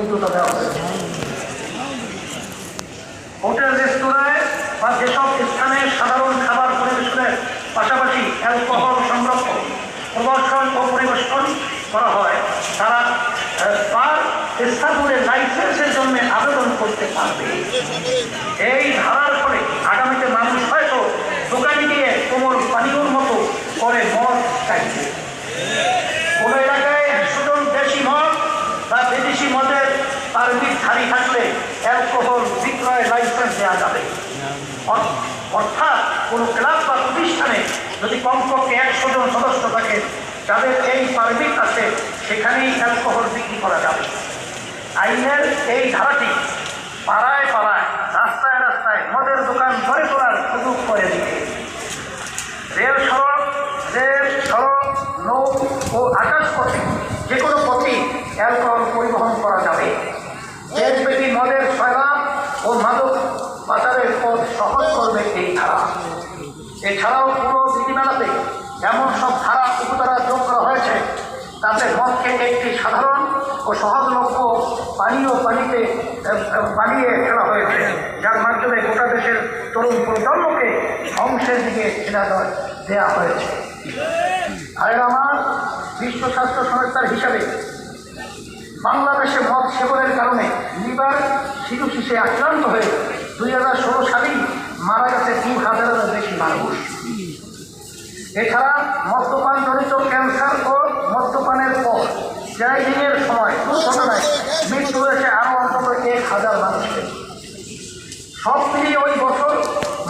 বৈধতা দেওয়া হয়েছে। হোটেল রেস্তোরাঁয় বা যেসব স্থানে সাধারণ খাবার পরিবেশনের পাশাপাশি অ্যালকোহল সংরক্ষণ, প্রদর্শন ও পরিবেশন করা হয়, তারা তার স্থাপনের লাইসেন্সের জন্য আবেদন করতে পারবে। এই ধারার ফলে আগামীতে মানুষ হয়তো দোকানে গিয়ে কোমল পানীয়র মতো করে মদ চাইছে। কোনো এলাকায় 100 জন দেশি মদ বা বিদেশি মদের পারমিটধারী থাকলে অ্যালকোহল বিক্রয় লাইসেন্স দেওয়া যাবে। অর্থাৎ কোনো ক্লাব বা প্রতিষ্ঠানে যদি কমপক্ষে 100 জন সদস্য থাকে, যাদের এই পারমিট আছে, সেখানেই অ্যালকোহল বিক্রি করা যাবে। আইনের এই ধারাটি পাড়ায় পাড়ায়, রাস্তায় রাস্তায় মদের দোকান গড়ে তোলার সুযোগ করে দিবে। রেল, সড়ক, নৌ ও আকাশপথে যে কোনো পথে অ্যালকোহল পরিবহন করা যাবে। দেশব্যাপী মদের সয়লাভ ও মাদক পাচারের পথ সহজ করবে এই ধারা। এছাড়াও পুরো বিধিমালাতে এমন সব ধারা উপধারা যোগ করা হয়েছে, তাতে মদকে একটি সাধারণ ও সহজলভ্য পানীয়তে বানিয়ে ফেলা হয়েছে, যার মাধ্যমে গোটা দেশের তরুণ প্রজন্মকে ধ্বংসের দিকে ঠেলা দেওয়া হয়েছে। আর আমার বিশ্ব স্বাস্থ্য সংস্থার হিসাবে বাংলাদেশে মদ সেবনের কারণে লিভার সিরোসিসে আক্রান্ত হয়ে 2016 সালেই মারা গেছে 2000-এরও বেশি মানুষ। এছাড়া মদ্যপানজনিত ক্যান্সার ও মদ্যপানের পর ড্রাইভিংয়ের সময় দুর্ঘটনায় মৃত্যু হয়েছে আরও অন্তত 1000 মানুষের। সব মিলিয়ে ওই বছর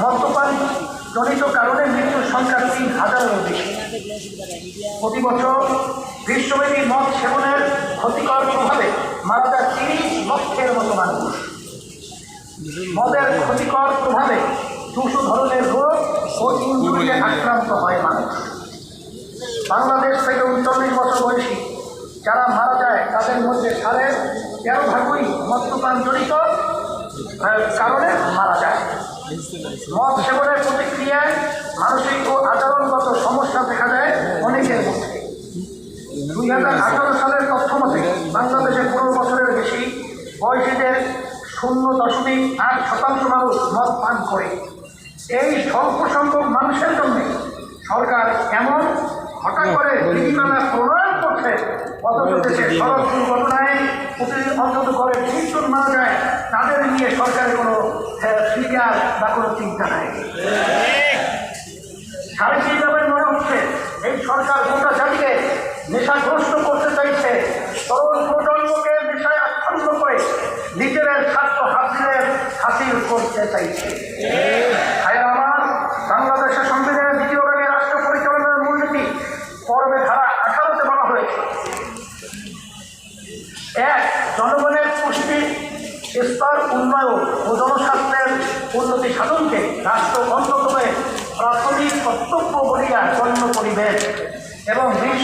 মদ্যপানজনিত কারণে মৃত্যুর সংখ্যা 3000-এরও বেশি। প্রতি বছর বিশ্বব্যাপী মদ সেবনের ক্ষতিকর প্রভাবে মারা যায় 30 লক্ষের মতো মানুষ। মদের ক্ষতিকর প্রভাবে 200 ধরনের রোগ ও ইনজুরিতে আক্রান্ত হয় মানুষ। বাংলাদেশ থেকে 39 বছর বয়সী যারা মারা যায়, তাদের মধ্যে 13.5% মদ্যপানজনিত কারণে মারা যায়। মদ সেবনের প্রতিক্রিয়ায় মানসিক ও আচরণগত সমস্যা দেখা যায় অনেকের মধ্যে। 2018 সালের তথ্য মতে বাংলাদেশে 15 বছরের বেশি বয়সীদের 0.8% মানুষ মদ পান করে। এই স্বল্প সংখ্যক মানুষের জন্য সরকার এমন হঠাৎ করে বিধিমালা প্রণয়ন করছে, অথচ দেশে সড়ক দুর্ঘটনায় প্রতিদিন অন্তত করে 20 জন মারা যায়, তাদের নিয়ে সরকারের কোনো ফিগার বা কোনো চিন্তা নাই। সার্বিকভাবে মনে হচ্ছে এই সরকার গোটা জাতিকে নেশাগ্রস্ত করতে চাইছে, তরুণ প্রজন্মকে নেশায় আচ্ছন্ন করে নিজেদের স্বার্থ হাসিল করতে চাইছে। আমার বাংলাদেশের সংবিধানের 2য় ভাগে রাষ্ট্র পরিচালনার মূলনীতি পর্বে ধারা 18-তে বলা হয়েছে, 1. জনগণের পুষ্টি স্তর উন্নয়ন ও জনস্বাস্থ্যের উন্নতি সাধনকে রাষ্ট্র অন্যতম প্রাথমিক কর্তব্য বলিয়া গণ্য করিবে এবং 20